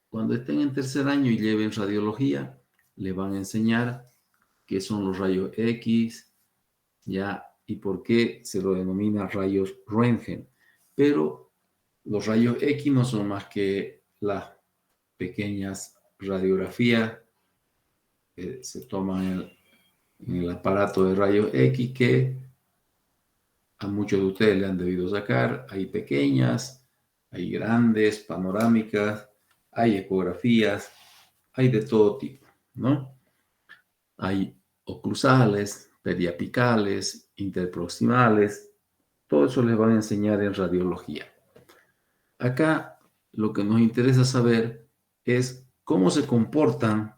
Cuando estén en tercer año y lleven radiología, le van a enseñar qué son los rayos X, ya, y por qué se lo denomina rayos Röntgen. Pero los rayos X no son más que las pequeñas radiografías que se toman en el aparato de rayos X que a muchos de ustedes le han debido sacar. Hay pequeñas, hay grandes, panorámicas, hay ecografías, hay de todo tipo, ¿no? Hay oclusales, periapicales, interproximales, todo eso les van a enseñar en radiología. Acá lo que nos interesa saber es cómo se comportan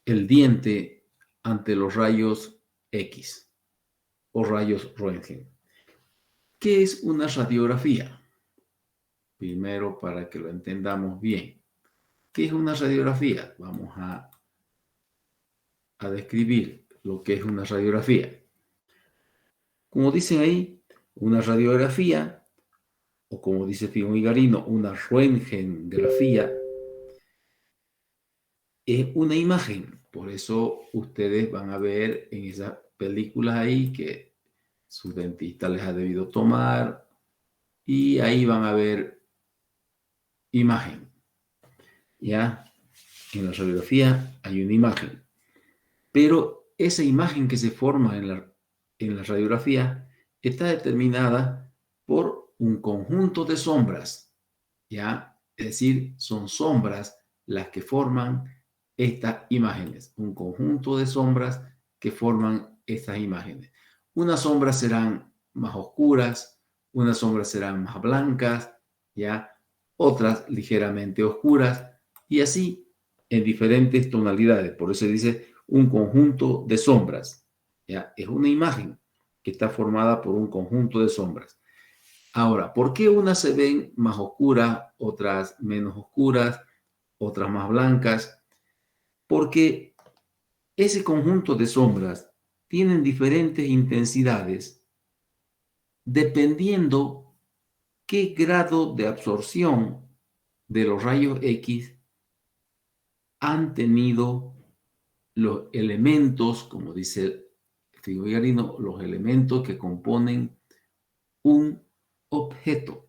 el diente ante los rayos X o rayos Röntgen. ¿Qué es una radiografía? Primero, para que lo entendamos bien. ¿Qué es una radiografía? Vamos a describir lo que es una radiografía. Como dicen ahí, una radiografía, o como dice Figón y Garino, una röntgengrafía, es una imagen. Por eso ustedes van a ver en esas películas ahí que su dentista les ha debido tomar y ahí van a ver imagen. ¿Ya? En la radiografía hay una imagen. Pero esa imagen que se forma en la radiografía está determinada por un conjunto de sombras, ¿ya? Es decir, son sombras las que forman estas imágenes, un conjunto de sombras que forman estas imágenes. Unas sombras serán más oscuras, unas sombras serán más blancas, ¿ya? Otras ligeramente oscuras, y así en diferentes tonalidades. Por eso se dice un conjunto de sombras, ¿ya? Es una imagen que está formada por un conjunto de sombras. Ahora, ¿por qué unas se ven más oscuras, otras menos oscuras, otras más blancas? Porque ese conjunto de sombras tienen diferentes intensidades dependiendo qué grado de absorción de los rayos X han tenido los elementos, como dice Figón y Garino, los elementos que componen un objeto.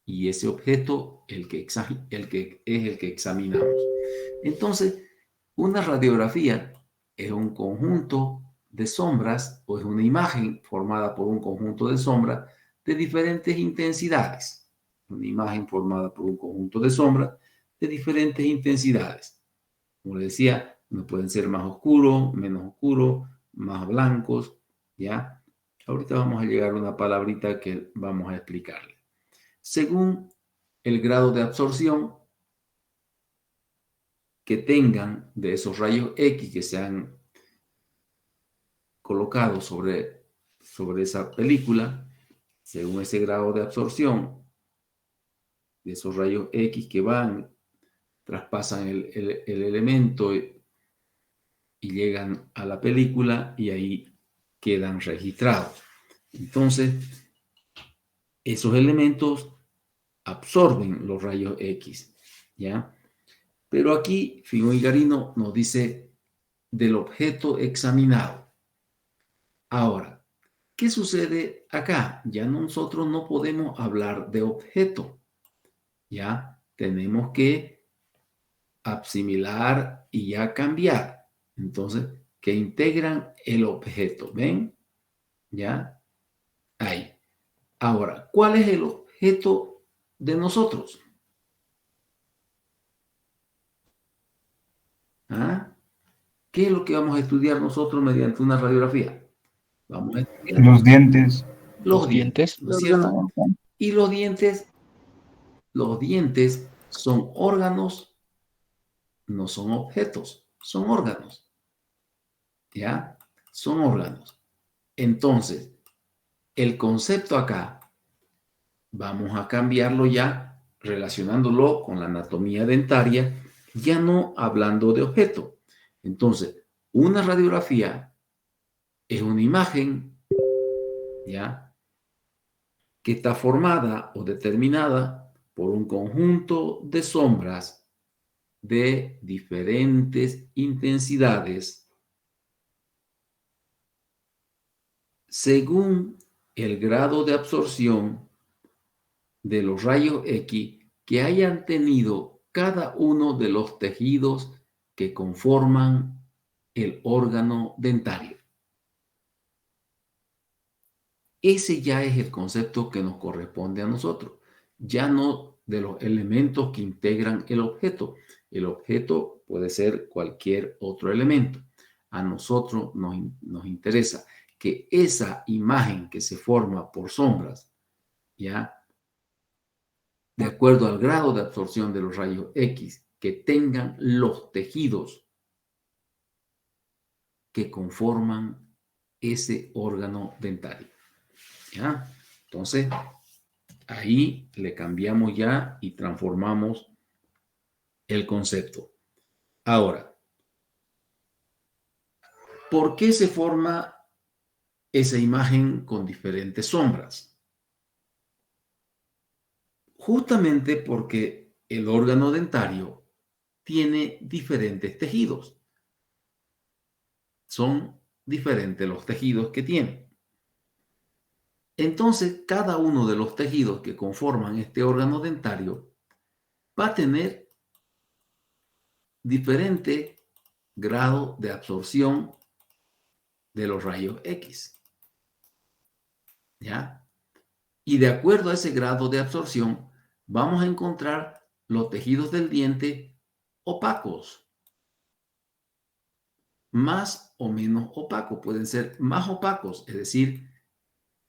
Y ese objeto el que es el que examinamos. Entonces, una radiografía es un conjunto de sombras o es una imagen formada por un conjunto de sombras de diferentes intensidades. Una imagen formada por un conjunto de sombras de diferentes intensidades. Como les decía, no pueden ser más oscuros, menos oscuros, más blancos, ¿ya? Ahorita vamos a llegar a una palabrita que vamos a explicarle. Según el grado de absorción que tengan de esos rayos X que se han colocado sobre esa película, según ese grado de absorción de esos rayos X que van, traspasan el elemento y llegan a la película y ahí quedan registrados. Entonces, esos elementos absorben los rayos X, ¿ya? Pero aquí Figón y Garino nos dice del objeto examinado. Ahora, ¿qué sucede acá? Ya nosotros no podemos hablar de objeto. Ya tenemos que asimilar y ya cambiar. Entonces, que integran el objeto. ¿Ven? ¿Ya? Ahí. Ahora, ¿cuál es el objeto de nosotros? ¿Ah? ¿Qué es lo que vamos a estudiar nosotros mediante una radiografía? Vamos a estudiar Los dientes. los dientes, ¿no es cierto? Y los dientes son órganos, no son objetos, son órganos. ¿Ya? Son órganos. Entonces, el concepto acá, vamos a cambiarlo ya relacionándolo con la anatomía dentaria, ya no hablando de objeto. Entonces, una radiografía es una imagen, ¿ya? Que está formada o determinada por un conjunto de sombras de diferentes intensidades según el grado de absorción de los rayos X que hayan tenido cada uno de los tejidos que conforman el órgano dentario. Ese ya es el concepto que nos corresponde a nosotros, ya no de los elementos que integran el objeto. El objeto puede ser cualquier otro elemento. A nosotros nos interesa que esa imagen que se forma por sombras, ya, de acuerdo al grado de absorción de los rayos X, que tengan los tejidos que conforman ese órgano dentario. ¿Ya? Entonces, ahí le cambiamos ya y transformamos el concepto. Ahora, ¿por qué se forma esa imagen con diferentes sombras? Justamente porque el órgano dentario tiene diferentes tejidos. Son diferentes los tejidos que tiene. Entonces, cada uno de los tejidos que conforman este órgano dentario va a tener diferente grado de absorción de los rayos X. ¿Ya? Y de acuerdo a ese grado de absorción, vamos a encontrar los tejidos del diente opacos, más o menos opacos. Pueden ser más opacos, es decir,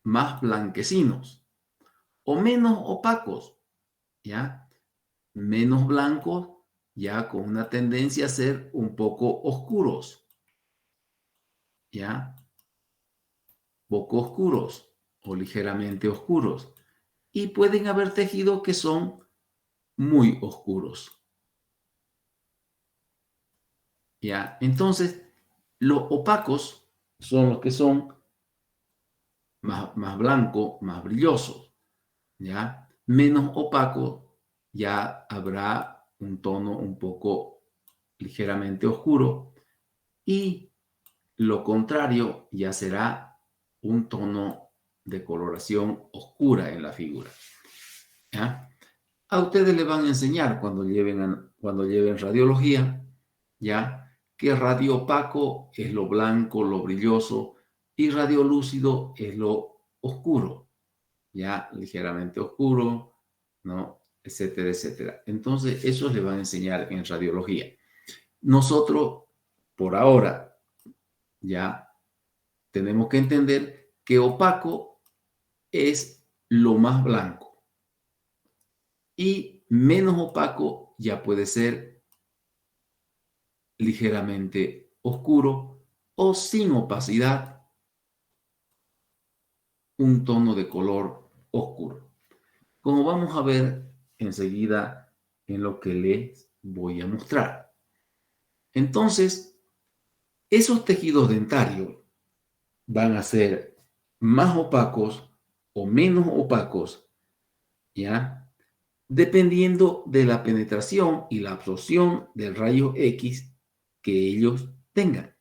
más blanquecinos, o menos opacos, ¿ya? Menos blancos, ya con una tendencia a ser un poco oscuros, ¿ya? Poco oscuros o ligeramente oscuros. Y pueden haber tejidos que son muy oscuros, ¿ya? Entonces, los opacos son los que son más blancos, más brillosos, ¿ya? Menos opacos, ya habrá un tono un poco ligeramente oscuro, y lo contrario ya será un tono de coloración oscura en la figura, ¿ya? A ustedes les van a enseñar cuando lleven radiología, ¿ya? Que radio opaco es lo blanco, lo brilloso, y radio lúcido es lo oscuro, ya ligeramente oscuro, ¿no? Etcétera, etcétera. Entonces, eso les van a enseñar en radiología. Nosotros, por ahora, ya tenemos que entender que opaco es lo más blanco y menos opaco ya puede ser ligeramente oscuro o sin opacidad, un tono de color oscuro, como vamos a ver enseguida en lo que les voy a mostrar. Entonces, esos tejidos dentarios van a ser más opacos o menos opacos, ¿ya? Dependiendo de la penetración y la absorción del rayo X que ellos tengan,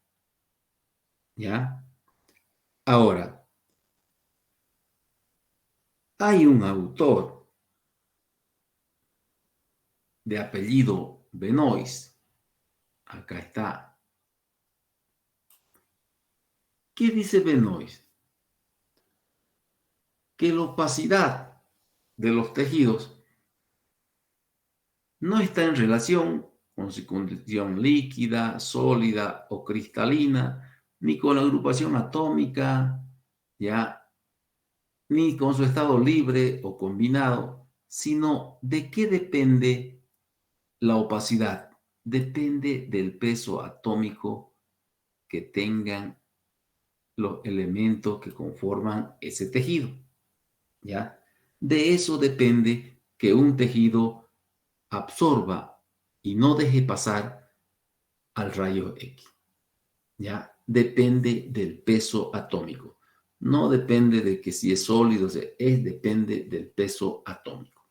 ¿ya? Ahora, hay un autor de apellido Benoist, acá está. ¿Qué dice Benoist? Que la opacidad de los tejidos no está en relación con su condición líquida, sólida o cristalina, ni con la agrupación atómica, ya, ni con su estado libre o combinado, sino de qué depende la opacidad. Depende del peso atómico que tengan los elementos que conforman ese tejido, ¿ya? De eso depende que un tejido absorba y no deje pasar al rayo X, ¿ya? Depende del peso atómico. No depende de que si es sólido, depende del peso atómico.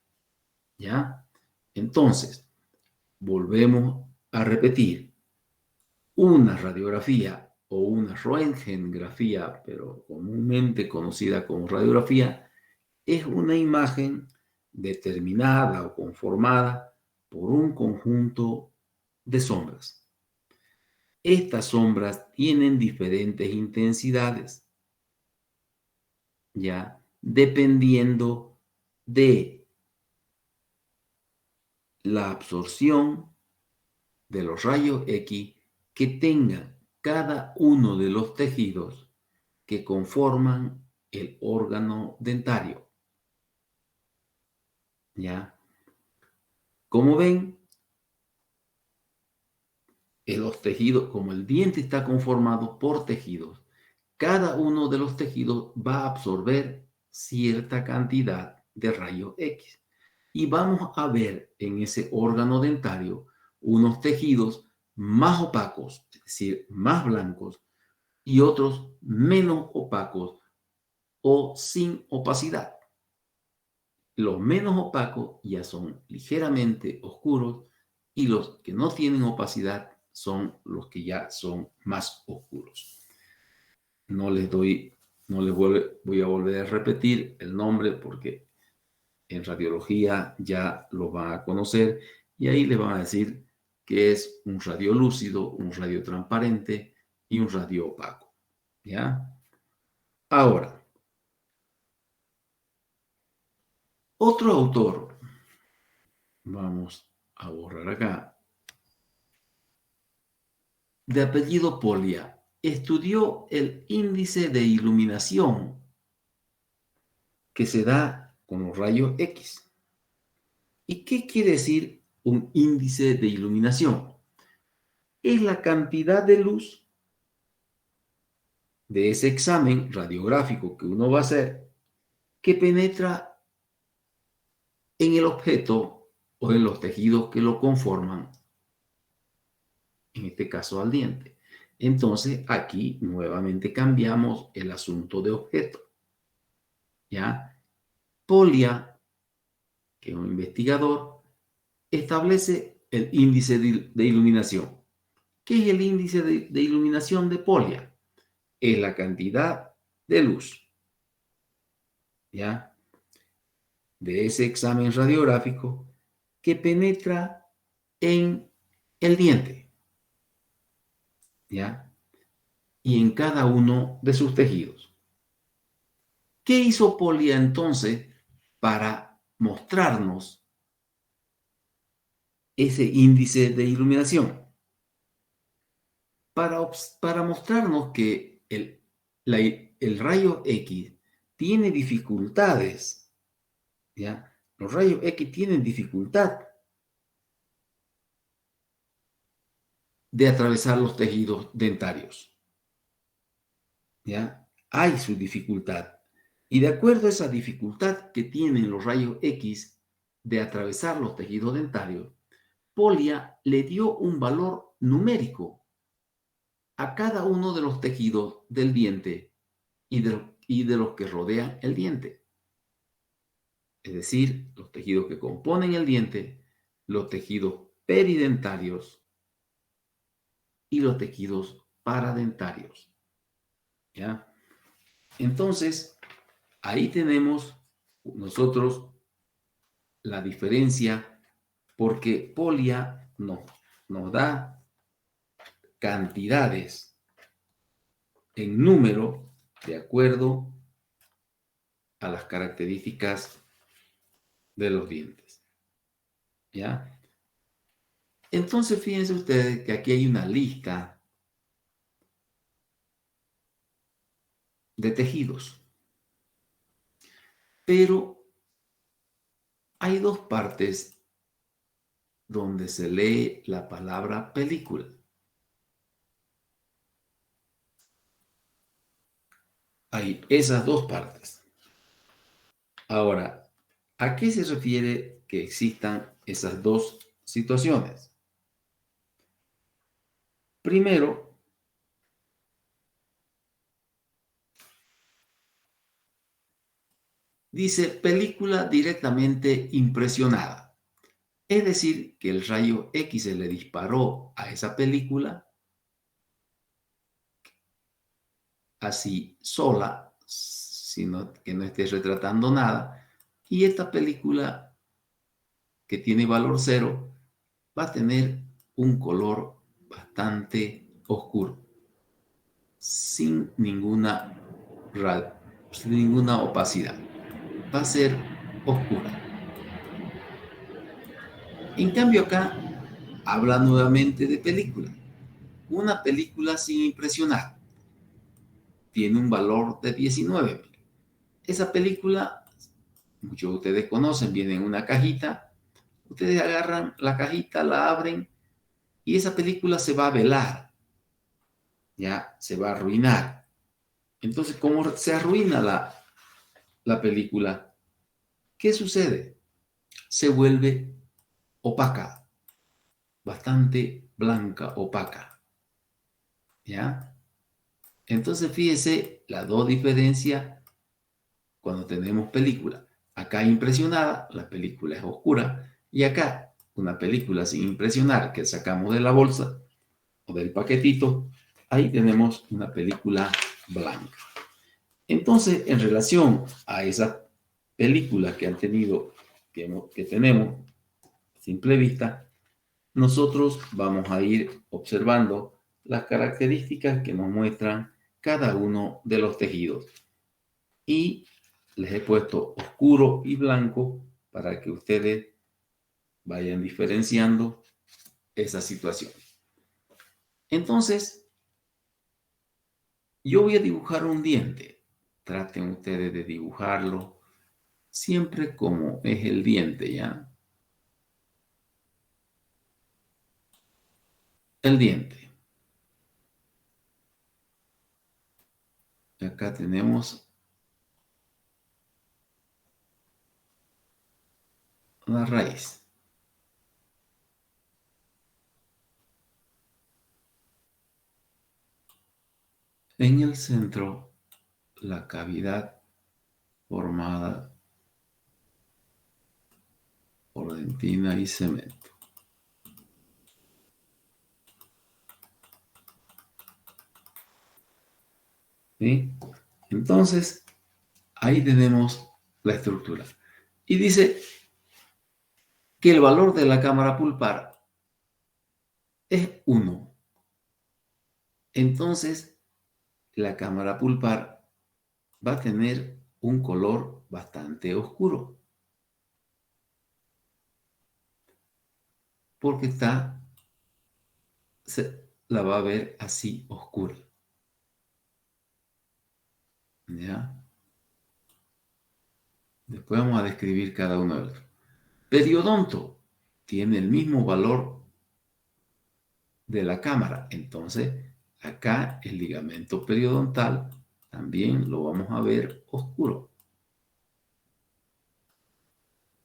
¿Ya? Entonces, volvemos a repetir. Una radiografía o una röntgengrafía, pero comúnmente conocida como radiografía, es una imagen determinada o conformada por un conjunto de sombras. Estas sombras tienen diferentes intensidades, ya dependiendo de la absorción de los rayos X que tengan cada uno de los tejidos que conforman el órgano dentario. ¿Ya? Como ven, los tejidos, como el diente está conformado por tejidos, cada uno de los tejidos va a absorber cierta cantidad de rayos X. Y vamos a ver en ese órgano dentario unos tejidos más opacos, es decir, más blancos, y otros menos opacos o sin opacidad. Los menos opacos ya son ligeramente oscuros y los que no tienen opacidad son los que ya son más oscuros. No les voy a volver a repetir el nombre porque en radiología ya lo van a conocer y ahí les van a decir que es un radio lúcido, un radio transparente y un radio opaco. ¿Ya? Ahora, otro autor, vamos a borrar acá, de apellido Polia, estudió el índice de iluminación que se da con los rayos X. ¿Y qué quiere decir un índice de iluminación? Es la cantidad de luz de ese examen radiográfico que uno va a hacer que penetra en el objeto o en los tejidos que lo conforman, en este caso al diente. Entonces aquí nuevamente cambiamos el asunto de objeto. ¿Ya? Polia, que es un investigador, establece el índice de iluminación. ¿Qué es el índice de iluminación de Polia? Es la cantidad de luz, ¿ya? De ese examen radiográfico que penetra en el diente, ¿ya? Y en cada uno de sus tejidos. ¿Qué hizo Polia entonces para mostrarnos ese índice de iluminación? Para mostrarnos que el rayo X tiene dificultades, ¿ya? Los rayos X tienen dificultad de atravesar los tejidos dentarios, ¿ya? Hay su dificultad. Y de acuerdo a esa dificultad que tienen los rayos X de atravesar los tejidos dentarios, Polia le dio un valor numérico a cada uno de los tejidos del diente y de los que rodean el diente. Es decir, los tejidos que componen el diente, los tejidos peridentarios y los tejidos paradentarios. ¿Ya? Entonces, ahí tenemos nosotros la diferencia porque Polia nos da cantidades en número de acuerdo a las características de los dientes. ¿Ya? Entonces, fíjense ustedes que aquí hay una lista de tejidos, pero hay dos partes donde se lee la palabra película. Hay esas dos partes. Ahora, ¿a qué se refiere que existan esas dos situaciones? Primero, dice película directamente impresionada. Es decir, que el rayo X se le disparó a esa película así sola, sino que no esté retratando nada. Y esta película que tiene valor cero va a tener un color bastante oscuro, sin ninguna, sin ninguna opacidad. Va a ser oscura. En cambio acá habla nuevamente de película. Una película sin impresionar tiene un valor de 19.000. Esa película, muchos de ustedes conocen, viene en una cajita. Ustedes agarran la cajita, la abren y esa película se va a velar, ya se va a arruinar. Entonces, ¿cómo se arruina la película? ¿Qué sucede? Se vuelve opaca, bastante blanca, opaca, ¿ya? Entonces, fíjese las dos diferencias cuando tenemos película. Acá impresionada, la película es oscura, y acá una película sin impresionar que sacamos de la bolsa o del paquetito, ahí tenemos una película blanca. Entonces, en relación a esas películas que han tenido, que tenemos a simple vista, nosotros vamos a ir observando las características que nos muestran cada uno de los tejidos. Y les he puesto oscuro y blanco para que ustedes vayan diferenciando esa situación. Entonces, yo voy a dibujar un diente. Traten ustedes de dibujarlo siempre como es el diente, ¿ya? El diente. Acá tenemos la raíz. En el centro, la cavidad formada por dentina y cemento. ¿Sí? Entonces, ahí tenemos la estructura. Y dice que el valor de la cámara pulpar es 1. Entonces, la cámara pulpar va a tener un color bastante oscuro. Porque la va a ver así oscura. ¿Ya? Después vamos a describir cada uno de los. Periodonto tiene el mismo valor de la cámara. Entonces, acá el ligamento periodontal también lo vamos a ver oscuro.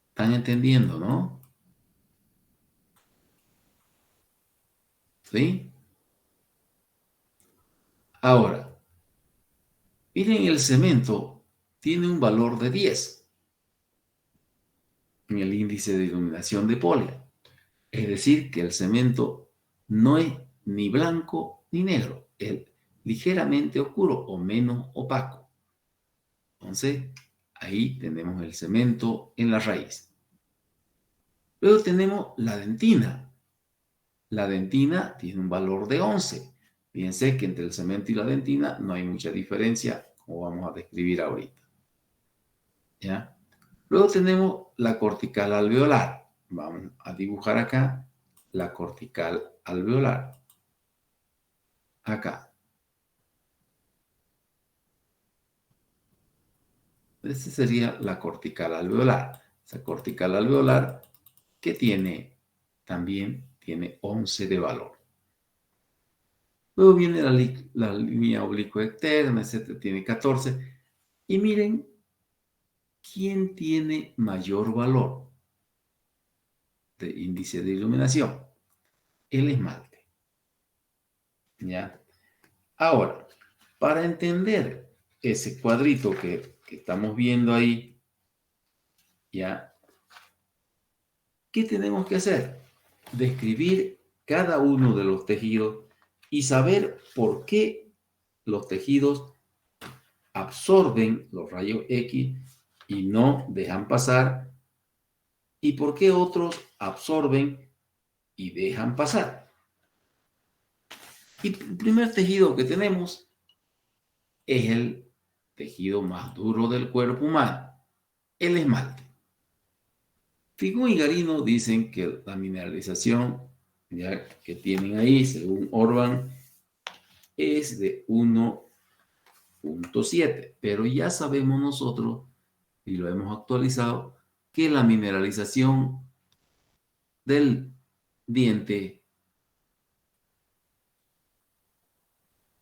¿Están entendiendo, no? ¿Sí? Ahora, miren, el cemento tiene un valor de 10 en el índice de iluminación de Polya. Es decir, que el cemento no es ni blanco ni negro, es ligeramente oscuro o menos opaco. Entonces, ahí tenemos el cemento en la raíz. Luego tenemos la dentina. La dentina tiene un valor de 11. Fíjense que entre el cemento y la dentina no hay mucha diferencia, como vamos a describir ahorita. ¿Ya? Luego tenemos la cortical alveolar. Vamos a dibujar acá la cortical alveolar. Acá. Esta sería la cortical alveolar. Esa cortical alveolar que también tiene 11 de valor. Luego viene la línea oblicua externa, etcétera, tiene 14. Y miren quién tiene mayor valor de índice de iluminación. El esmalte. ¿Ya? Ahora, para entender ese cuadrito que estamos viendo ahí, ya ¿Qué tenemos que hacer? Describir cada uno de los tejidos y saber por qué los tejidos absorben los rayos X y no dejan pasar, y por qué otros absorben y dejan pasar. Y el primer tejido que tenemos es el tejido más duro del cuerpo humano, el esmalte. Figún y Garino dicen que la mineralización ya que tienen ahí, según Orban, es de 1.7, pero ya sabemos nosotros, y lo hemos actualizado, que la mineralización del diente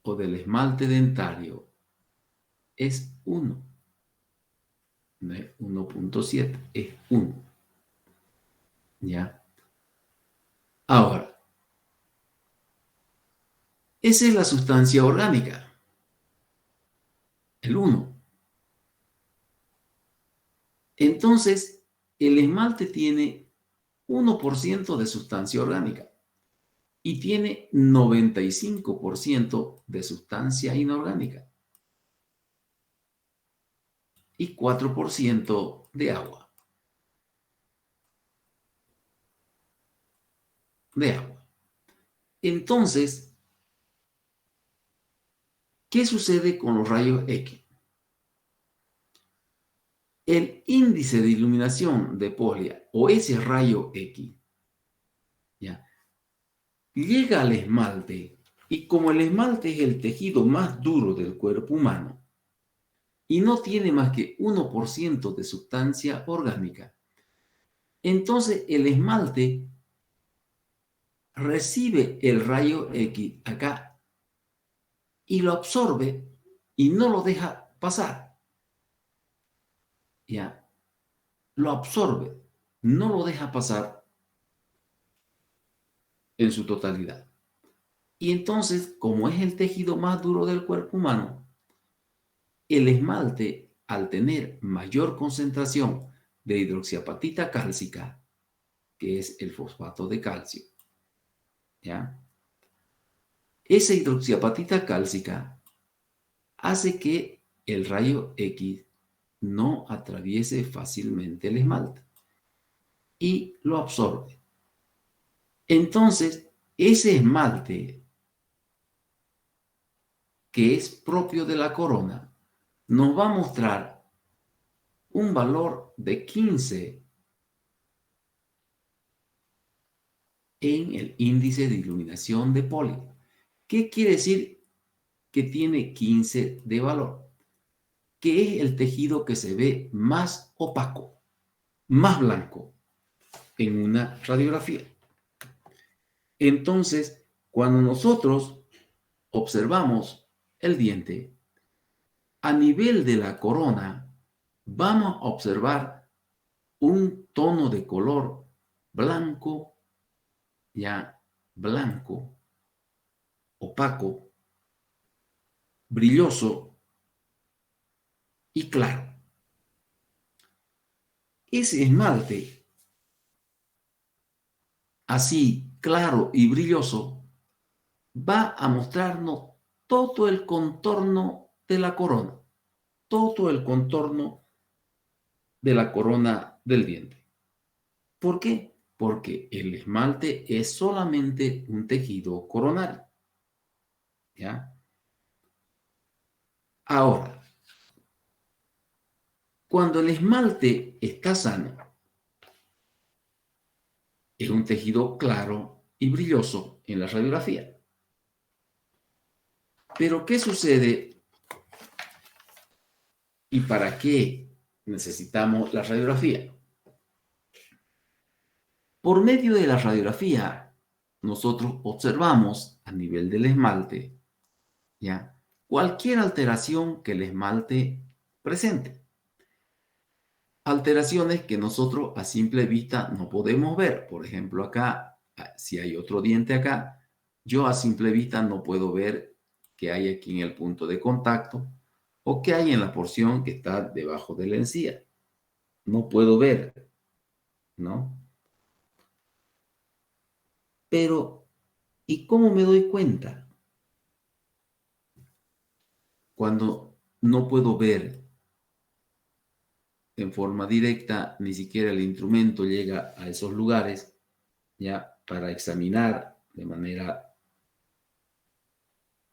o del esmalte dentario es 1, no es 1.7, es 1. ¿Ya? Ahora, esa es la sustancia orgánica, el 1. Entonces, el esmalte tiene 1% de sustancia orgánica y tiene 95% de sustancia inorgánica y 4% de agua. Entonces, ¿qué sucede con los rayos X? El índice de iluminación de Poglia o ese rayo X, ¿ya?, llega al esmalte, y como el esmalte es el tejido más duro del cuerpo humano y no tiene más que 1% de sustancia orgánica, entonces el esmalte recibe el rayo X acá y lo absorbe y no lo deja pasar. ¿Ya? Lo absorbe, no lo deja pasar en su totalidad. Y entonces, como es el tejido más duro del cuerpo humano, el esmalte, al tener mayor concentración de hidroxiapatita cálcica, que es el fosfato de calcio, ¿ya?, esa hidroxiapatita cálcica hace que el rayo X no atraviese fácilmente el esmalte y lo absorbe. Entonces, ese esmalte que es propio de la corona nos va a mostrar un valor de 15 en el índice de iluminación de Poli. ¿Qué quiere decir que tiene 15 de valor? Que es el tejido que se ve más opaco, más blanco en una radiografía. Entonces, cuando nosotros observamos el diente, a nivel de la corona, vamos a observar un tono de color blanco, ya blanco, opaco, brilloso y claro. Ese esmalte, así claro y brilloso, va a mostrarnos todo el contorno de la corona, todo el contorno de la corona del diente. ¿Por qué? Porque el esmalte es solamente un tejido coronario. ¿Ya? Ahora, cuando el esmalte está sano, es un tejido claro y brilloso en la radiografía. Pero, ¿qué sucede y para qué necesitamos la radiografía? Por medio de la radiografía, nosotros observamos a nivel del esmalte, ¿ya?, cualquier alteración que el esmalte presente. Alteraciones que nosotros a simple vista no podemos ver. Por ejemplo, acá, si hay otro diente acá, yo a simple vista no puedo ver qué hay aquí en el punto de contacto o qué hay en la porción que está debajo de la encía. No puedo ver, ¿no? Pero, ¿y cómo me doy cuenta? Cuando no puedo ver en forma directa, ni siquiera el instrumento llega a esos lugares, ya, para examinar de manera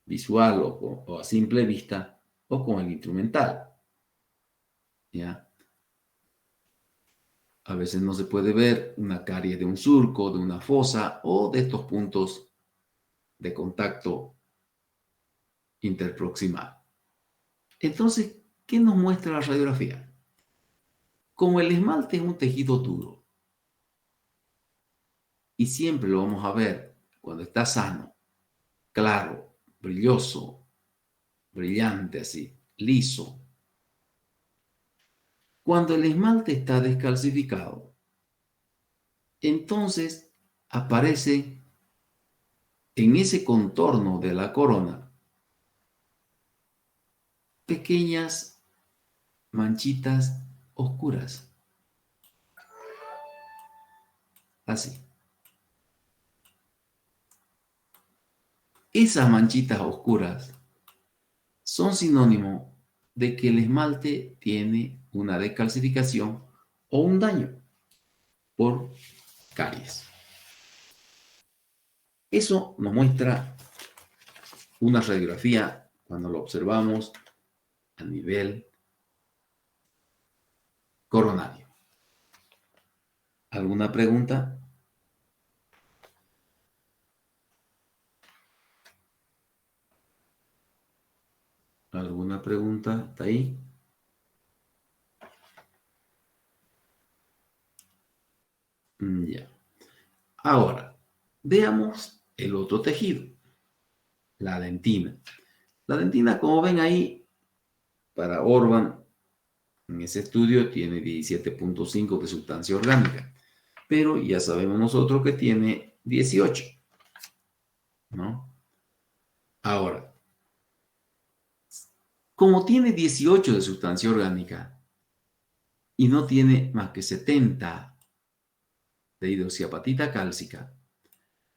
visual o a simple vista, o con el instrumental, ya. A veces no se puede ver una carie de un surco, de una fosa o de estos puntos de contacto interproximal. Entonces, ¿qué nos muestra la radiografía? Como el esmalte es un tejido duro y siempre lo vamos a ver cuando está sano, claro, brilloso, brillante así, liso. Cuando el esmalte está descalcificado, entonces aparece en ese contorno de la corona pequeñas manchitas oscuras, así. Esas manchitas oscuras son sinónimo de que el esmalte tiene una descalcificación o un daño por caries. Eso nos muestra una radiografía cuando lo observamos a nivel coronario. ¿Alguna pregunta? ¿Alguna pregunta? ¿Está ahí? Ya. Ahora, veamos el otro tejido, la dentina. La dentina, como ven ahí, para Orban, en ese estudio tiene 17.5 de sustancia orgánica, pero ya sabemos nosotros que tiene 18, ¿no? Ahora, como tiene 18 de sustancia orgánica y no tiene más que 70 de hidroxiapatita cálcica,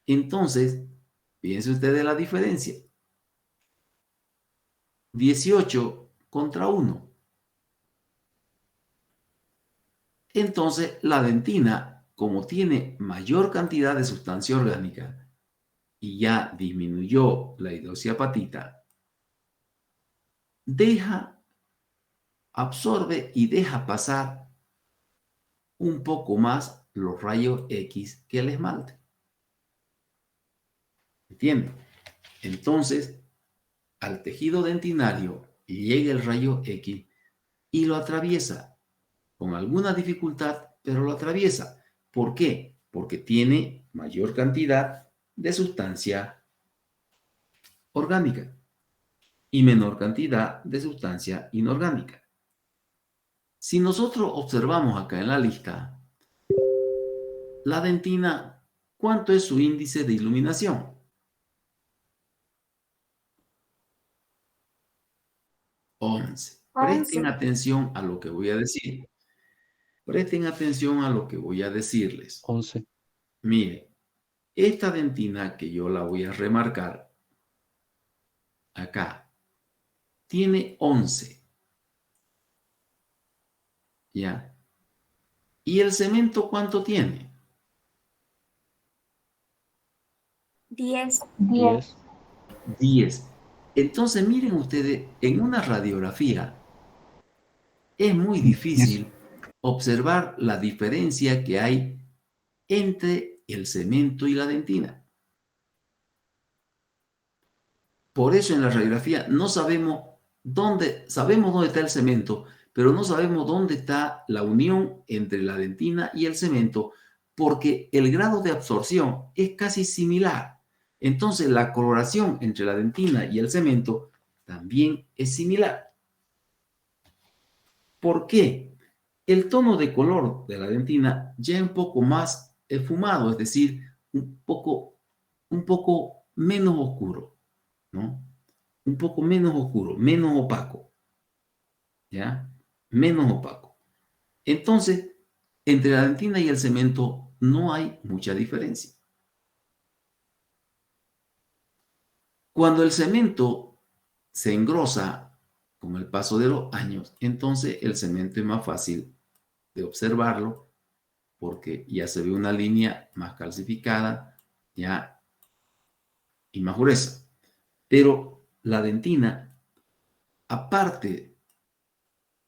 entonces, fíjense ustedes la diferencia. 18 contra 1. Entonces, la dentina, como tiene mayor cantidad de sustancia orgánica y ya disminuyó la hidroxiapatita, absorbe y deja pasar un poco más los rayos X que el esmalte. ¿Entienden? Entonces, al tejido dentinario llega el rayo X y lo atraviesa con alguna dificultad, pero lo atraviesa. ¿Por qué? Porque tiene mayor cantidad de sustancia orgánica y menor cantidad de sustancia inorgánica. Si nosotros observamos acá en la lista, la dentina, ¿cuánto es su índice de iluminación? 11. Presten 11. atención a lo que voy a decir. Presten atención a lo que voy a decirles. 11. Mire, esta dentina que yo la voy a remarcar acá, tiene 11. ¿Ya? ¿Y el cemento cuánto tiene? 10. 10. 10. Entonces, miren ustedes, en una radiografía es muy difícil observar la diferencia que hay entre el cemento y la dentina. Por eso en la radiografía no sabemos dónde está el cemento, pero no sabemos dónde está la unión entre la dentina y el cemento, porque el grado de absorción es casi similar. Entonces la coloración entre la dentina y el cemento también es similar. ¿Por qué? El tono de color de la dentina ya es un poco más esfumado, es decir, un poco menos oscuro, ¿no? Un poco menos oscuro, menos opaco, ¿ya? Menos opaco. Entonces, entre la dentina y el cemento no hay mucha diferencia. Cuando el cemento se engrosa con el paso de los años, entonces el cemento es más fácil de observarlo porque ya se ve una línea más calcificada ya y más gruesa. Pero la dentina, aparte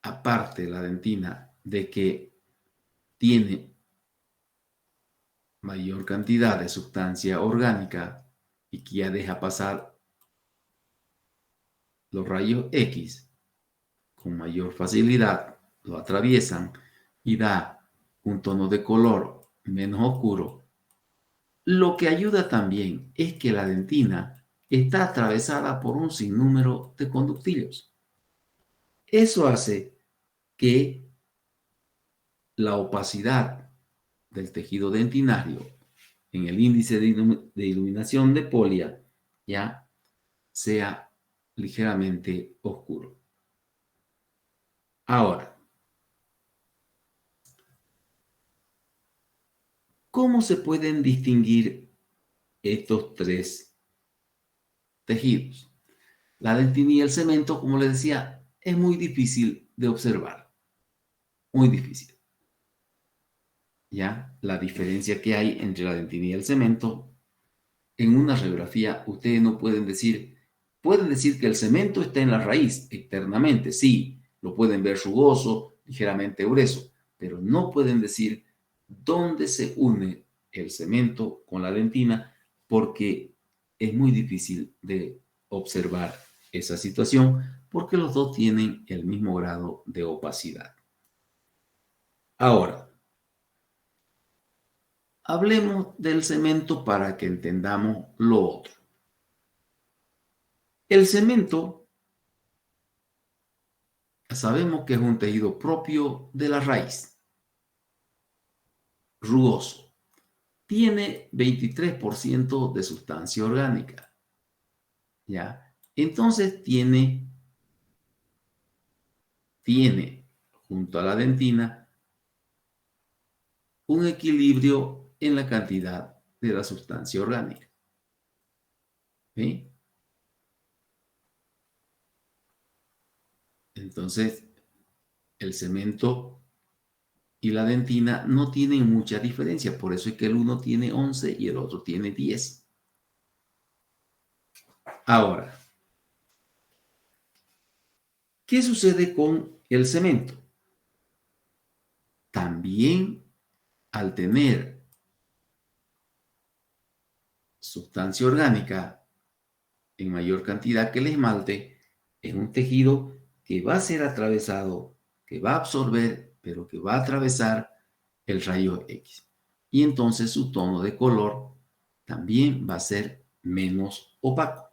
la dentina de que tiene mayor cantidad de sustancia orgánica y que ya deja pasar los rayos X con mayor facilidad, lo atraviesan y da un tono de color menos oscuro. Lo que ayuda también es que la dentina está atravesada por un sinnúmero de conductillos. Eso hace que la opacidad del tejido dentinario en el índice de iluminación de Polya ya sea ligeramente oscuro. Ahora, ¿cómo se pueden distinguir estos tres tejidos? La dentina y el cemento, como les decía, es muy difícil de observar, muy difícil. ¿Ya? La diferencia que hay entre la dentina y el cemento, en una radiografía ustedes no pueden decir que el cemento está en la raíz externamente, sí, lo pueden ver rugoso, ligeramente grueso, pero no pueden decir dónde se une el cemento con la dentina porque es muy difícil de observar esa situación porque los dos tienen el mismo grado de opacidad. Ahora, hablemos del cemento para que entendamos lo otro. El cemento sabemos que es un tejido propio de la raíz, rugoso. Tiene 23% de sustancia orgánica. ¿Ya? Entonces tiene junto a la dentina un equilibrio en la cantidad de la sustancia orgánica. ¿Sí? Entonces, el cemento y la dentina no tienen mucha diferencia, por eso es que el uno tiene 11 y el otro tiene 10. Ahora, ¿qué sucede con el cemento? También al tener sustancia orgánica en mayor cantidad que el esmalte, es un tejido que va a ser atravesado, que va a absorber, pero que va a atravesar el rayo X. Y entonces su tono de color también va a ser menos opaco.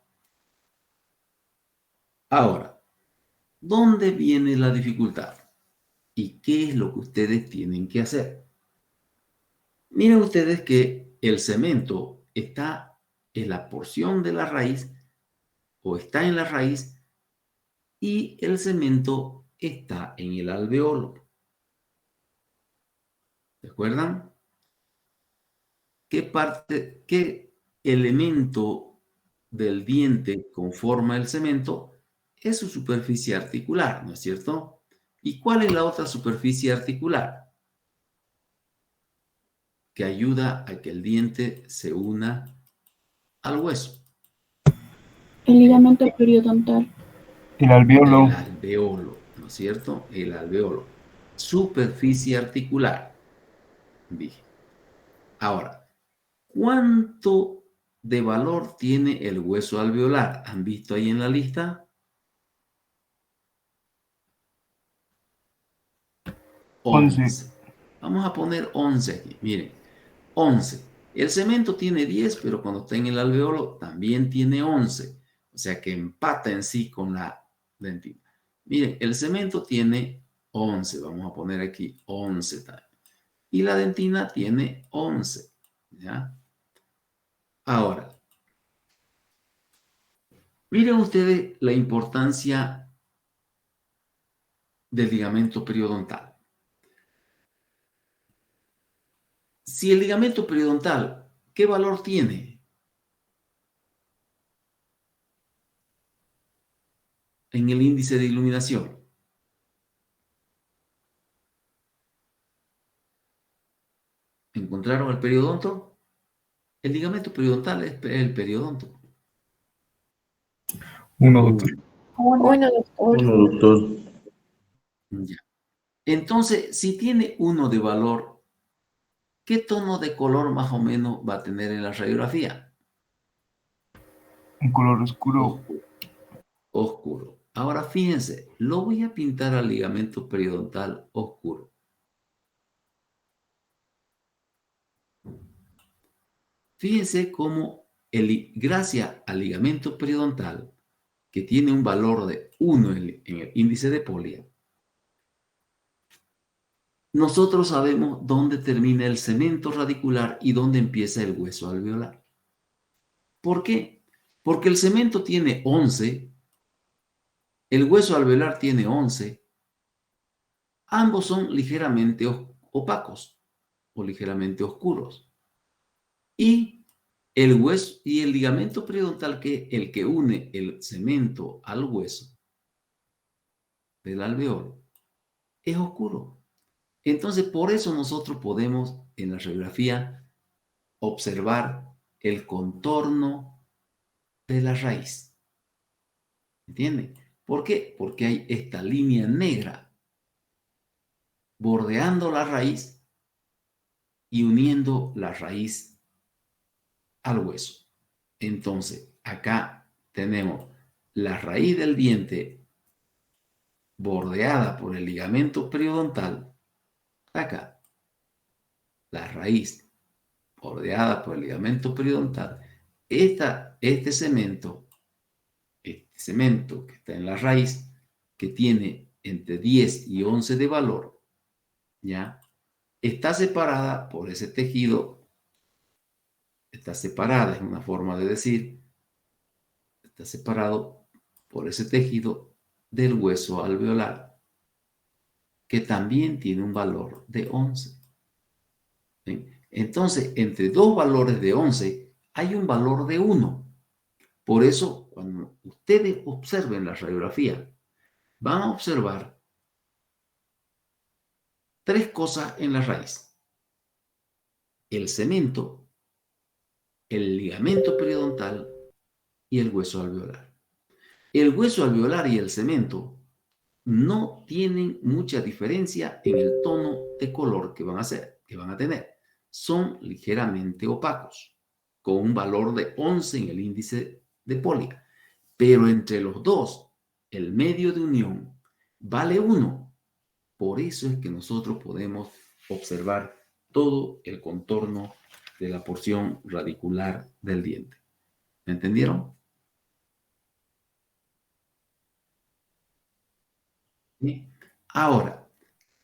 Ahora, ¿dónde viene la dificultad? ¿Y qué es lo que ustedes tienen que hacer? Miren ustedes que el cemento está en la porción de la raíz o está en la raíz y el cemento está en el alveolo. ¿Recuerdan? ¿Qué elemento del diente conforma el cemento? Es su superficie articular, ¿no es cierto? ¿Y cuál es la otra superficie articular? Que ayuda a que el diente se una al hueso. El ligamento periodontal. El alveolo. El alveolo, ¿no es cierto? El alveolo. Superficie articular, dije. Ahora, ¿cuánto de valor tiene el hueso alveolar? ¿Han visto ahí en la lista? 11. Vamos a poner 11 aquí. Miren, 11. El cemento tiene 10, pero cuando está en el alveolo también tiene 11. O sea que empata en sí con la dentina. Miren, el cemento tiene 11. Vamos a poner aquí 11 también. Y la dentina tiene 11. ¿Ya? Ahora, miren ustedes la importancia del ligamento periodontal. Si el ligamento periodontal, ¿qué valor tiene? en el índice de iluminación? ¿Encontraron el periodonto? El ligamento periodontal es el periodonto. Uno, doctor. Uno, doctor. Uno, doctor. Ya. Entonces, si tiene 1 de valor, ¿qué tono de color más o menos va a tener en la radiografía? Un color oscuro. Oscuro. Oscuro. Ahora fíjense, lo voy a pintar al ligamento periodontal oscuro. Fíjense cómo gracias al ligamento periodontal, que tiene un valor de 1 en el índice de Polya, nosotros sabemos dónde termina el cemento radicular y dónde empieza el hueso alveolar. ¿Por qué? Porque el cemento tiene 11, el hueso alveolar tiene 11, ambos son ligeramente opacos o ligeramente oscuros. Y el hueso y el ligamento periodontal, que es el que une el cemento al hueso del alveolo, es oscuro. Entonces, por eso nosotros podemos en la radiografía observar el contorno de la raíz. ¿Entienden? ¿Por qué? Porque hay esta línea negra bordeando la raíz y uniendo la raíz al hueso. Entonces, acá tenemos la raíz del diente bordeada por el ligamento periodontal. Acá, la raíz bordeada por el ligamento periodontal. Este cemento que está en la raíz, que tiene entre 10 y 11 de valor, ¿ya? Está separada por ese tejido, está separada, es una forma de decir, está separado por ese tejido del hueso alveolar, que también tiene un valor de 11. ¿Sí? Entonces, entre dos valores de 11 hay un valor de 1. Por eso, cuando ustedes observen la radiografía, van a observar 3 cosas en la raíz: el cemento, el ligamento periodontal y el hueso alveolar. El hueso alveolar y el cemento no tienen mucha diferencia en el tono de color que van a tener. Son ligeramente opacos, con un valor de 11 en el índice de Polya. Pero entre los dos, el medio de unión vale 1. Por eso es que nosotros podemos observar todo el contorno de la porción radicular del diente. ¿Me entendieron? ¿Sí? Ahora,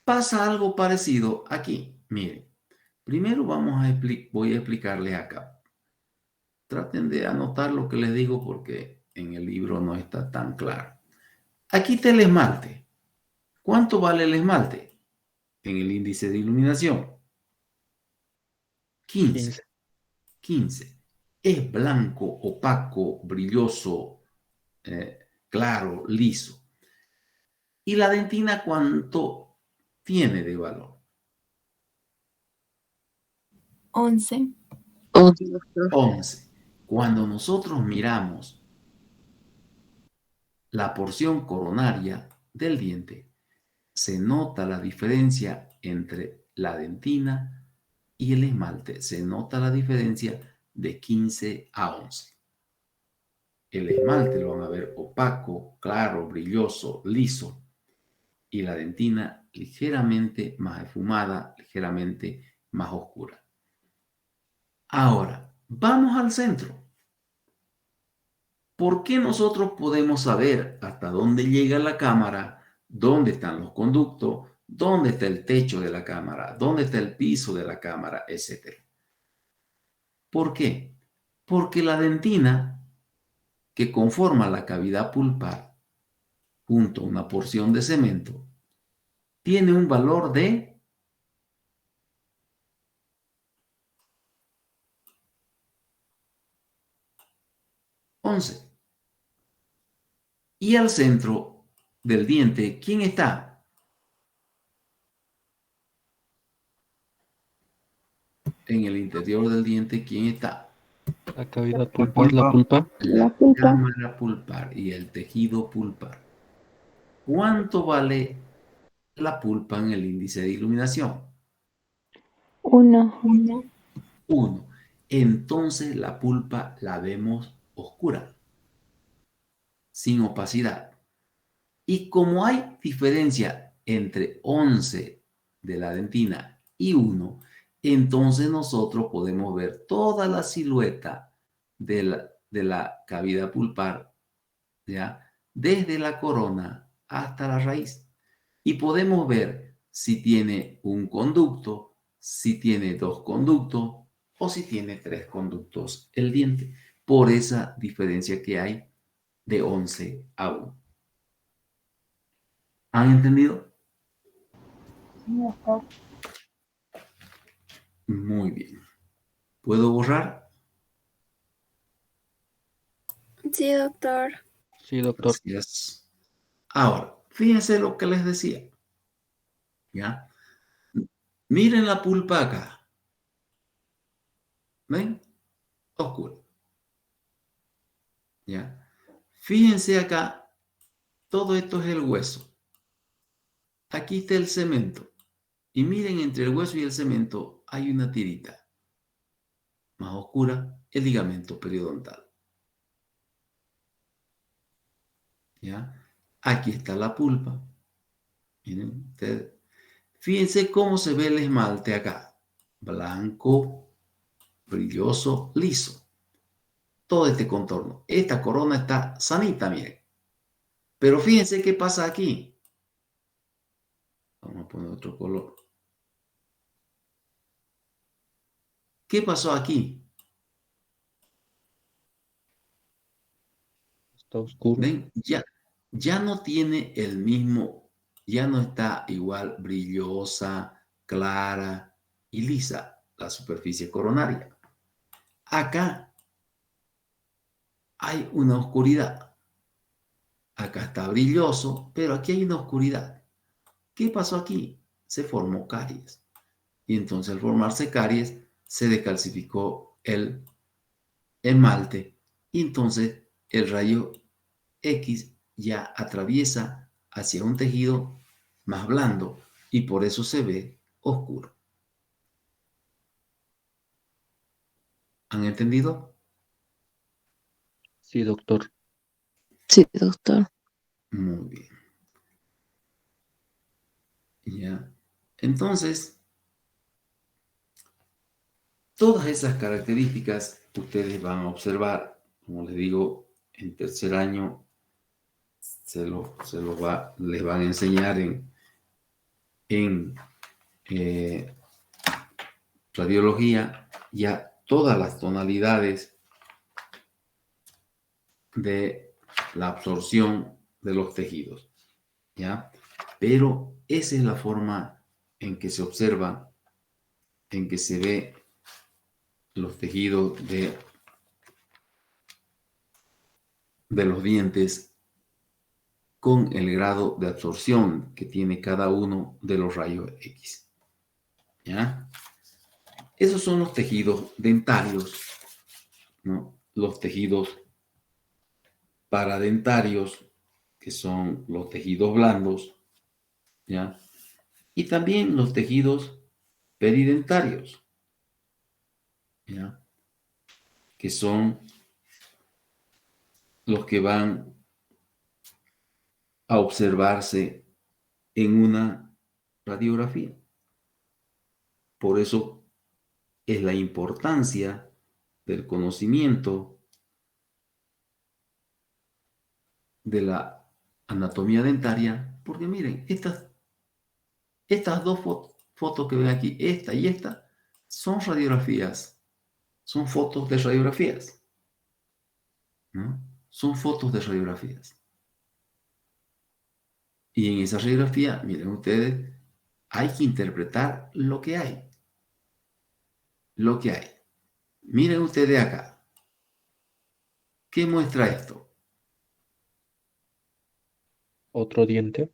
pasa algo parecido aquí. Miren, primero voy a explicarles acá. Traten de anotar lo que les digo porque en el libro no está tan claro. Aquí está el esmalte. ¿Cuánto vale el esmalte? En el índice de iluminación. 15. 15. Es blanco, opaco, brilloso, claro, liso. ¿Y la dentina cuánto tiene de valor? 11. 11. Cuando nosotros miramos la porción coronaria del diente, se nota la diferencia entre la dentina y el esmalte. Se nota la diferencia de 15 a 11. El esmalte lo van a ver opaco, claro, brilloso, liso, y la dentina ligeramente más esfumada, ligeramente más oscura. Ahora, vamos al centro. ¿Por qué nosotros podemos saber hasta dónde llega la cámara, dónde están los conductos, dónde está el techo de la cámara, dónde está el piso de la cámara, etcétera? ¿Por qué? Porque la dentina que conforma la cavidad pulpar junto a una porción de cemento tiene un valor de 11. Y al centro del diente, ¿quién está? En el interior del diente, ¿quién está? La cavidad La pulpar, la pulpa. pulpa. La pulpa. Cámara pulpar y el tejido pulpar. ¿Cuánto vale la pulpa en el índice de iluminación? 1. 1. Entonces la pulpa la vemos oscura, sin opacidad. Y como hay diferencia entre 11 de la dentina y 1, entonces nosotros podemos ver toda la silueta de la cavidad pulpar, ¿ya? Desde la corona hasta la raíz. Y podemos ver si tiene un conducto, si tiene dos conductos o si tiene tres conductos el diente, por esa diferencia que hay de 11 a 1. ¿Han entendido? Muy bien. ¿Puedo borrar? Sí, doctor. Sí, doctor. Gracias. Ahora, fíjense lo que les decía. ¿Ya? Miren la pulpa acá. ¿Ven? Oscura. ¿Ya? Fíjense acá, todo esto es el hueso. Aquí está el cemento. Y miren, entre el hueso y el cemento hay una tirita más oscura, el ligamento periodontal. ¿Ya? Aquí está la pulpa. Miren ustedes. Fíjense cómo se ve el esmalte acá. Blanco, brilloso, liso. Todo este contorno. Esta corona está sanita, miren. Pero fíjense qué pasa aquí. Vamos a poner otro color. ¿Qué pasó aquí? Está oscuro. ¿Ven? Ya no tiene el mismo, ya no está igual brillosa, clara y lisa la superficie coronaria. Acá hay una oscuridad. Acá está brilloso, pero aquí hay una oscuridad. ¿Qué pasó aquí? Se formó caries. Y entonces al formarse caries, se descalcificó el esmalte. Y entonces el rayo X ya atraviesa hacia un tejido más blando y por eso se ve oscuro. ¿Han entendido? Sí, doctor. Sí, doctor. Muy bien. Ya. Entonces, todas esas características ustedes van a observar, como les digo, en tercer año les van a enseñar en radiología ya todas las tonalidades de la absorción de los tejidos, ¿ya? Pero esa es la forma en que se observa, en que se ve los tejidos de los dientes con el grado de absorción que tiene cada uno de los rayos X, ¿ya? Esos son los tejidos dentarios, ¿no? Los tejidos paradentarios, que son los tejidos blandos, ¿ya? Y también los tejidos peridentarios, ¿ya? Que son los que van a observarse en una radiografía. Por eso es la importancia del conocimiento de la anatomía dentaria, porque miren, estas dos fotos que ven aquí, esta y esta, son radiografías, son fotos de radiografías, ¿no? Son fotos de radiografías. Y en esa radiografía, miren ustedes, hay que interpretar lo que hay. Lo que hay. Miren ustedes acá. ¿Qué muestra esto? Otro diente.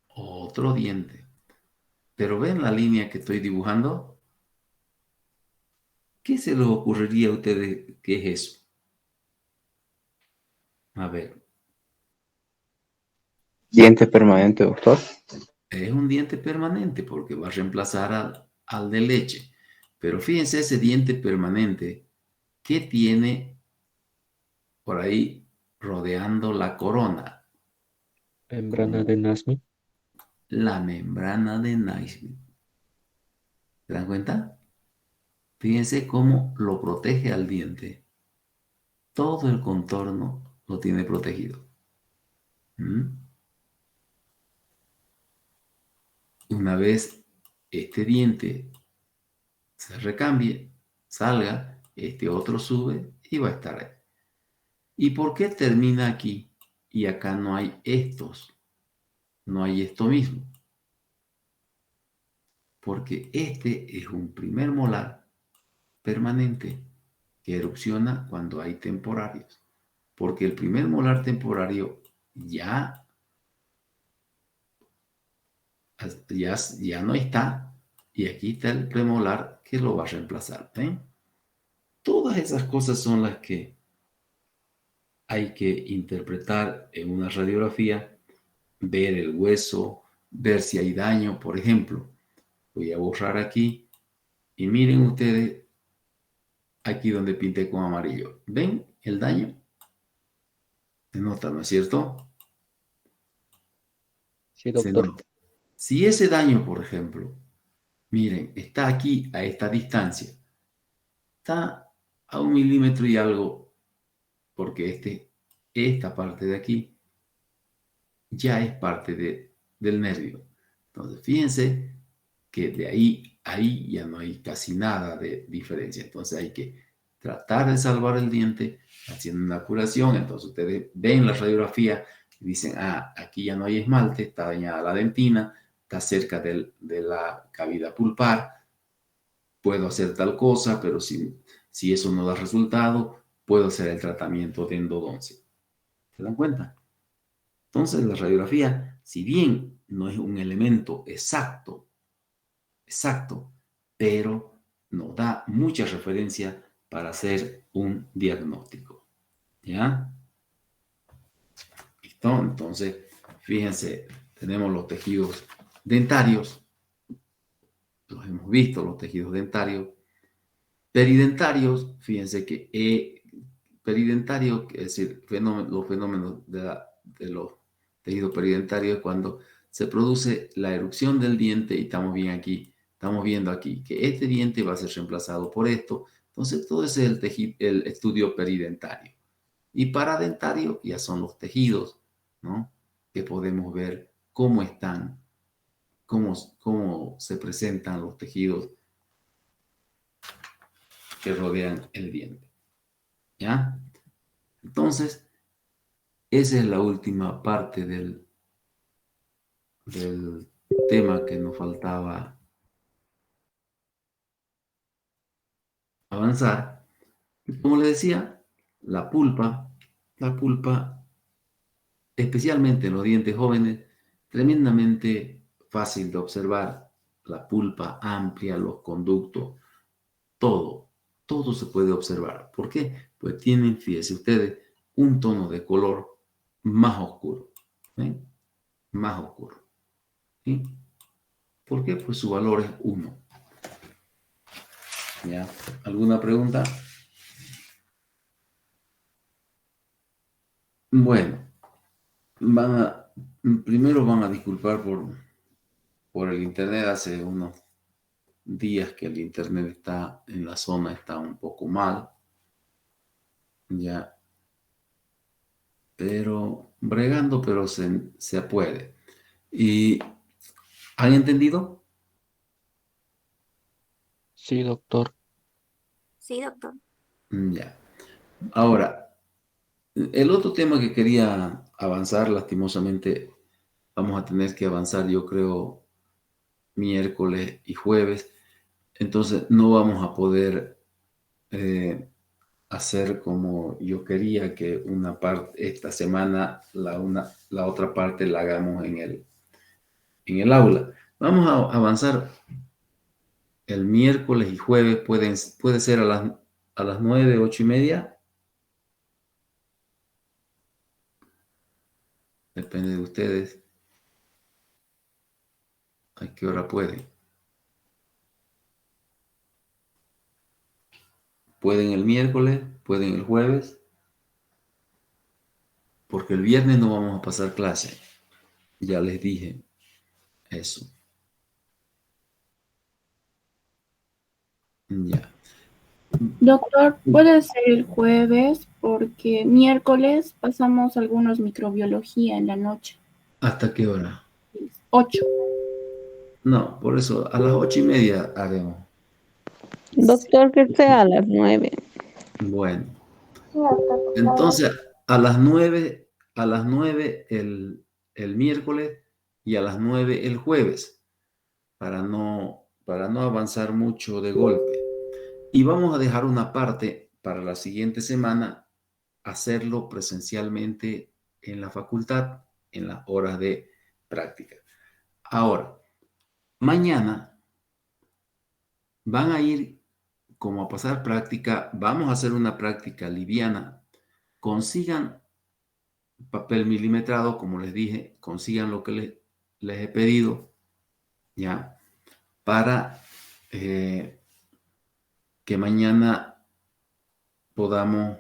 Otro diente. Pero ven la línea que estoy dibujando. ¿Qué se les ocurriría a ustedes que es eso? A ver, Diente permanente, doctor. es un diente permanente porque va a reemplazar al de leche. Pero fíjense ese diente permanente que tiene por ahí rodeando la corona, Membrana como de Nasmyth. la membrana de Naismith. ¿Se dan cuenta? Fíjense cómo lo protege al diente. Todo el contorno lo tiene protegido. ¿Mm? Una vez este diente se recambie, salga, este otro sube y va a estar ahí. ¿Y por qué termina aquí y acá no hay estos? No hay esto mismo. Porque este es un primer molar permanente que erupciona cuando hay temporarios. Porque el primer molar temporario ya no está y aquí está el premolar que lo va a reemplazar. Todas esas cosas son las que hay que interpretar en una radiografía, ver el hueso, ver si hay daño, por ejemplo. Voy a borrar aquí y miren ustedes aquí donde pinté con amarillo. ¿Ven el daño? Se nota, ¿no es cierto? Sí, Se doctor. nota. Si ese daño, por ejemplo, miren, está aquí a esta distancia, está a 1 milímetro y algo, porque esta parte de aquí ya es parte del nervio. Entonces, fíjense que de ahí a ahí ya no hay casi nada de diferencia. Entonces, hay que tratar de salvar el diente haciendo una curación. Entonces, ustedes ven la radiografía y dicen, aquí ya no hay esmalte, está dañada la dentina, está cerca de la cavidad pulpar, puedo hacer tal cosa, pero si eso no da resultado, puedo hacer el tratamiento de endodoncia. ¿Se dan cuenta? Entonces, la radiografía, si bien no es un elemento exacto, pero nos da mucha referencia para hacer un diagnóstico. ¿Ya? ¿Listo? Entonces, fíjense, tenemos los tejidos dentarios, los hemos visto, los tejidos dentarios. Peridentarios, fíjense que peridentario, es decir, los fenómenos de los tejidos peridentarios es cuando se produce la erupción del diente y estamos viendo aquí que este diente va a ser reemplazado por esto. Entonces, todo ese es el estudio peridentario. Y paradentario ya son los tejidos, ¿no? Que podemos ver cómo están, cómo se presentan los tejidos que rodean el diente. ¿Ya? Entonces, esa es la última parte del tema que nos faltaba avanzar. Y como les decía, la pulpa, especialmente en los dientes jóvenes, tremendamente fácil de observar. La pulpa amplia, los conductos, todo se puede observar. ¿Por qué? Pues tienen, fíjense ustedes, un tono de color más oscuro. ¿Ven? Más oscuro. ¿Sí? ¿Por qué? Pues su valor es 1. ¿Ya? ¿Alguna pregunta? Bueno, primero van a disculpar por el internet. Hace unos días que el internet está en la zona, está un poco mal. Ya. Pero bregando, pero se puede. ¿Y han entendido? Sí, doctor. Sí, doctor. Ya. Ahora, el otro tema que quería avanzar, lastimosamente, vamos a tener que avanzar, yo creo, miércoles y jueves. Entonces, no vamos a poder hacer como yo quería que una parte, esta semana, la otra parte la hagamos en el aula. Vamos a avanzar el miércoles y jueves, puede ser a las 9, 8:30. Depende de ustedes. ¿A qué hora pueden? Pueden el miércoles, pueden el jueves, porque el viernes no vamos a pasar clase. Ya les dije eso. Ya. Doctor, puede ser el jueves porque miércoles pasamos algunos microbiología en la noche. ¿Hasta qué hora? 8. No, por eso a las 8:30 haremos. Doctor, que sea a las 9. Bueno, Sí, doctor, por favor. entonces a las 9 el miércoles y a las 9 el jueves, para no avanzar mucho de golpe. Y vamos a dejar una parte para la siguiente semana, hacerlo presencialmente en la facultad, en las horas de práctica. Ahora, mañana van a ir como a pasar práctica, vamos a hacer una práctica liviana. Consigan papel milimetrado, como les dije, consigan lo que les he pedido, ya, para que mañana podamos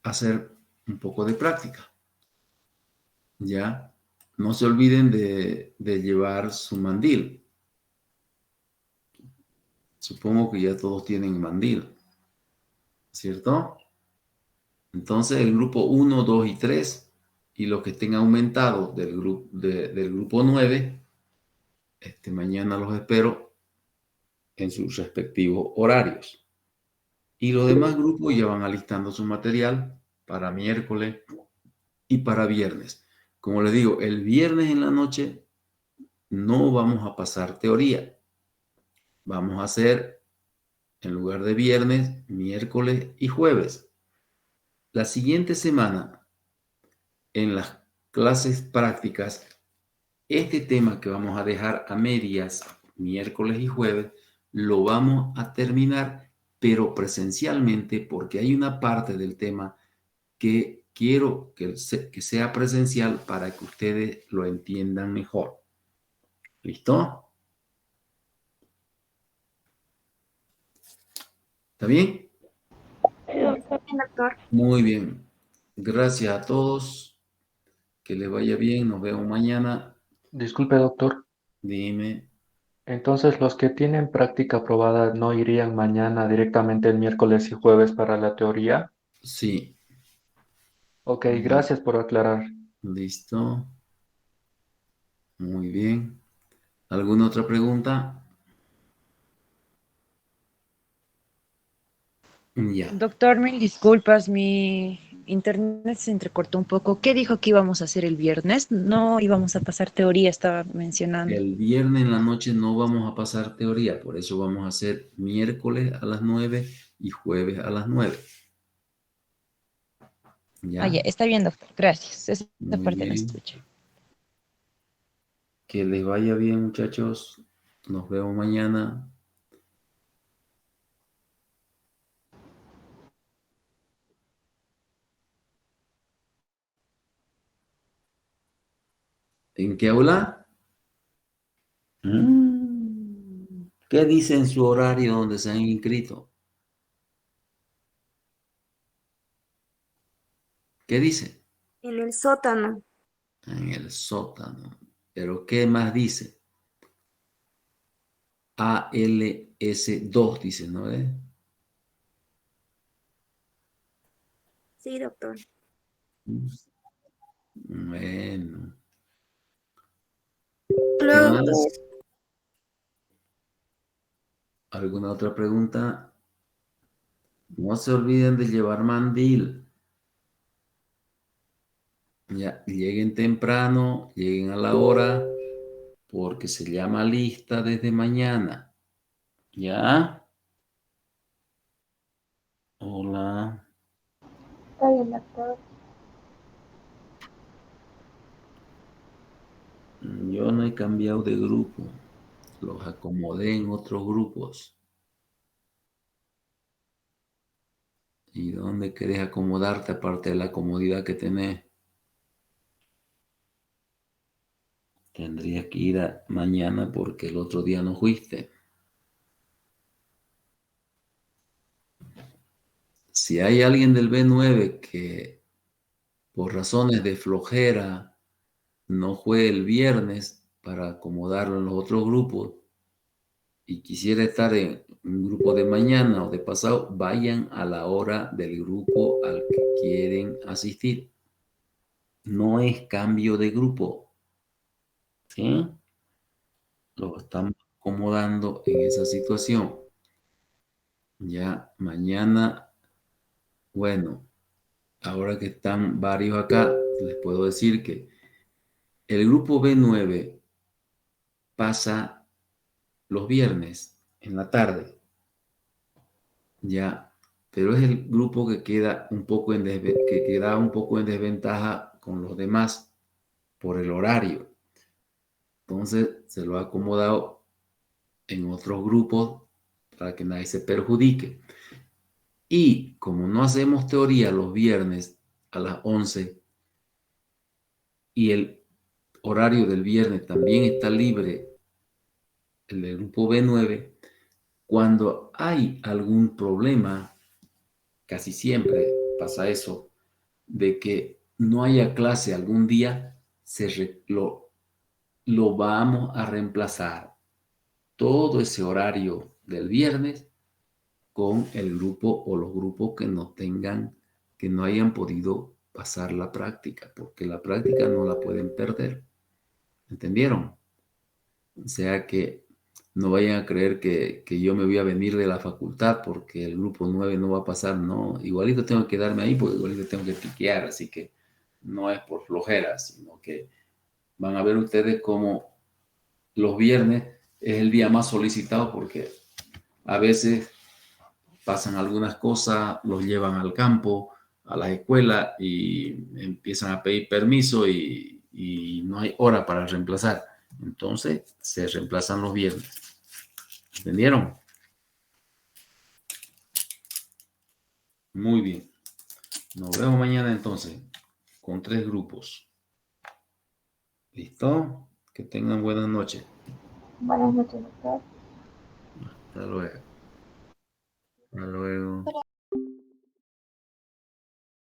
hacer un poco de práctica, ya. No se olviden de llevar su mandil. Supongo que ya todos tienen mandil, ¿cierto? Entonces el grupo 1, 2 y 3 y los que estén aumentados del grupo 9, mañana los espero en sus respectivos horarios. Y los demás grupos ya van alistando su material para miércoles y para viernes. Como les digo, el viernes en la noche no vamos a pasar teoría. Vamos a hacer, en lugar de viernes, miércoles y jueves. La siguiente semana, en las clases prácticas, este tema que vamos a dejar a medias, miércoles y jueves, lo vamos a terminar, pero presencialmente, porque hay una parte del tema que quiero que sea presencial para que ustedes lo entiendan mejor. ¿Listo? ¿Está bien? Está bien, doctor. Muy bien. Gracias a todos. Que les vaya bien. Nos vemos mañana. Disculpe, doctor. Dime. Entonces, los que tienen práctica aprobada no irían mañana directamente el miércoles y jueves para la teoría. Sí. Ok, gracias por aclarar. Listo. Muy bien. ¿Alguna otra pregunta? Ya. Doctor, mil disculpas, mi internet se entrecortó un poco. ¿Qué dijo que íbamos a hacer el viernes? No íbamos a pasar teoría, estaba mencionando. El viernes en la noche no vamos a pasar teoría, por eso vamos a hacer miércoles a las 9 y jueves a las 9. ¿Ya? Ah, ya, está bien, doctor. Gracias. Esa Muy parte la bien. escuché. Que les vaya bien, muchachos. Nos vemos mañana. ¿En qué aula? ¿Qué dice en su horario donde se han inscrito? ¿Qué dice? En el sótano. En el sótano. ¿Pero qué más dice? ALS2 dice, ¿no? Sí, doctor. Bueno. ¿Qué Luego, más? ¿Alguna otra pregunta? No se olviden de llevar mandil. Ya, lleguen temprano, lleguen a la hora, porque se llama lista desde mañana. ¿Ya? Hola. Está bien, doctor. Yo no he cambiado de grupo. Los acomodé en otros grupos. ¿Y dónde querés acomodarte aparte de la comodidad que tenés? Tendrías que ir mañana porque el otro día no fuiste. Si hay alguien del B9 que por razones de flojera no fue el viernes para acomodarlo en los otros grupos y quisiera estar en un grupo de mañana o de pasado, vayan a la hora del grupo al que quieren asistir. No es cambio de grupo, ¿sí? Lo estamos acomodando en esa situación. Ya mañana, bueno, ahora que están varios acá, les puedo decir que el grupo B9 pasa los viernes en la tarde, ya, pero es el grupo que queda un poco en desventaja con los demás por el horario. Entonces se lo ha acomodado en otros grupos para que nadie se perjudique. Y como no hacemos teoría los viernes a las 11 y el horario del viernes también está libre, el del grupo B9, cuando hay algún problema, casi siempre pasa eso, de que no haya clase algún día, lo vamos a reemplazar todo ese horario del viernes con el grupo o los grupos que no tengan, que no hayan podido pasar la práctica, porque la práctica no la pueden perder. ¿Entendieron? O sea que no vayan a creer que yo me voy a venir de la facultad porque el grupo 9 no va a pasar. No, igualito tengo que quedarme ahí porque igualito tengo que piquear, así que no es por flojera, sino que van a ver ustedes cómo los viernes es el día más solicitado porque a veces pasan algunas cosas, los llevan al campo, a las escuelas y empiezan a pedir permiso y no hay hora para reemplazar. Entonces se reemplazan los viernes. ¿Entendieron? Muy bien. Nos vemos mañana entonces con 3 grupos. ¿Listo? Que tengan buenas noches. Buenas noches, doctor. Hasta luego. Hasta luego.